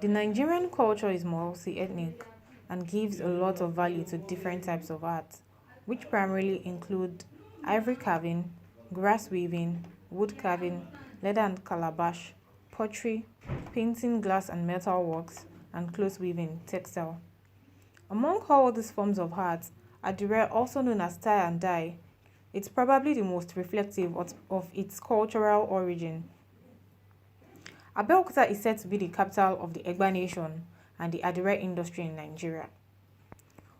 Nigerian culture is multi-ethnic and gives a lot of value to different types of art, which primarily include ivory carving, grass weaving, wood carving, leather and calabash, pottery, painting, glass and metal works, and cloth weaving, textile. Among all these forms of art, adire, also known as tie and dye, it's probably the most reflective of its cultural origin. Abeokuta is said to be the capital of the Egba nation and the adire industry in Nigeria.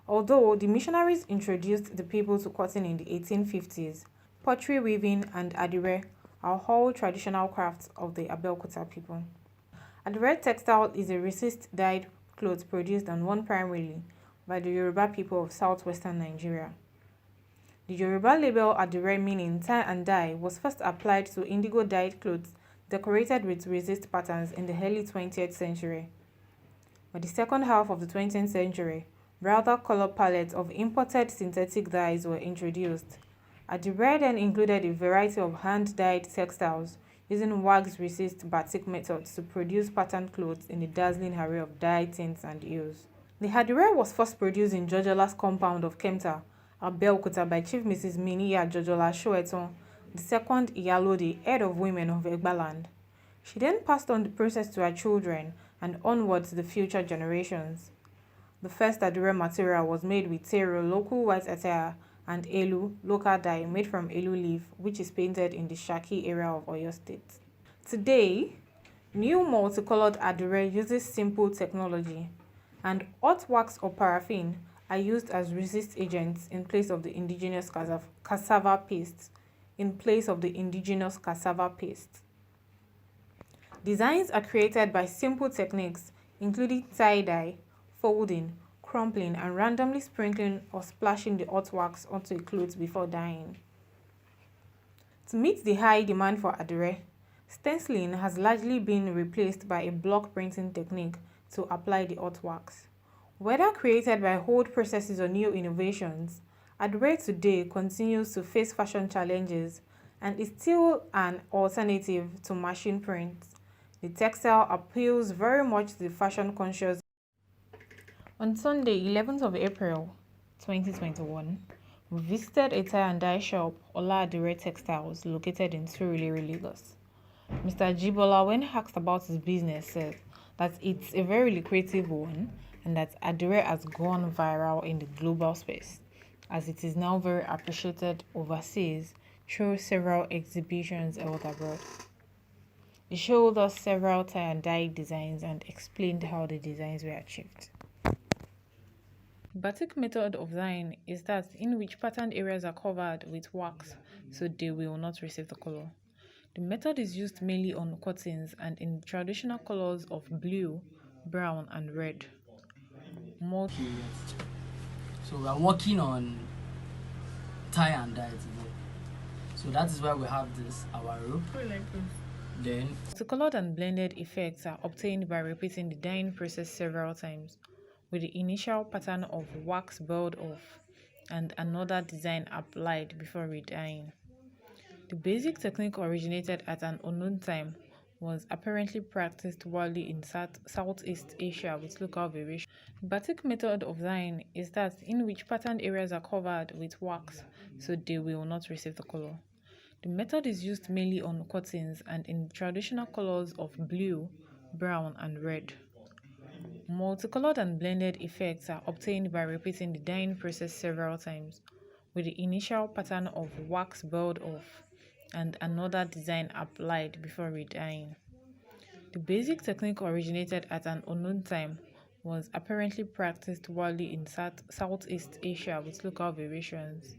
Although the missionaries introduced the people to cotton in the 1850s, pottery weaving and adire are all traditional crafts of the Abeokuta people. Adire textile is a resist dyed cloth produced and worn primarily by the Yoruba people of southwestern Nigeria. The Yoruba label adire, meaning tie and dye, was first applied to indigo dyed clothes decorated with resist patterns in the early 20th century. By the second half of the 20th century, broader color palettes of imported synthetic dyes were introduced. Adire then included a variety of hand-dyed textiles using wax resist batik methods to produce patterned clothes in a dazzling array of dye tints and hues. The adire was first produced in Jojola's compound of Kemta, Abeokuta, by Chief Mrs. Miniya Jojola Shoeton, the second Iyalode, head of women of Egbaland. She then passed on the process to her children and onward to the future generations. The first adire material was made with tero, local white attire, and elu, local dye made from elu leaf, which is painted in the Shaki area of Oyo State. Today, new multicolored adire uses simple technology, and hot wax or paraffin are used as resist agents in place of the indigenous cassava paste. Designs are created by simple techniques including tie-dye, folding, crumpling, and randomly sprinkling or splashing the hot wax onto a cloth before dyeing. To meet the high demand for adire, stenciling has largely been replaced by a block printing technique to apply the hot wax. Whether created by old processes or new innovations, adire today continues to face fashion challenges and is still an alternative to machine print. The textile appeals very much to the fashion conscious. On Sunday, 11th of April, 2021, we visited a tie and dye shop, Ola Adire Textiles, located in Surulere, Lagos. Mr. Jibola, when asked about his business, said that it's a very lucrative one and that adire has gone viral in the global space, as it is now very appreciated overseas through several exhibitions held abroad. He showed us several tie and dye designs and explained how the designs were achieved. The batik method of dyeing is that in which patterned areas are covered with wax so they will not receive the color. The method is used mainly on cottons and in traditional colors of blue, brown, and red. So we are working on tie and dye today. So that is why we have this, our rope. Then the colored and blended effects are obtained by repeating the dyeing process several times, with the initial pattern of wax boiled off and another design applied before re-dyeing. The basic technique originated at an unknown time was apparently practiced widely in Southeast Asia with local variations. The batik method of dyeing is that in which patterned areas are covered with wax so they will not receive the color. The method is used mainly on cottons and in traditional colors of blue, brown, and red. Multicolored and blended effects are obtained by repeating the dyeing process several times, with the initial pattern of wax boiled off and another design applied before re-dyeing. The basic technique originated at an unknown time was apparently practiced widely in Southeast Asia with local variations.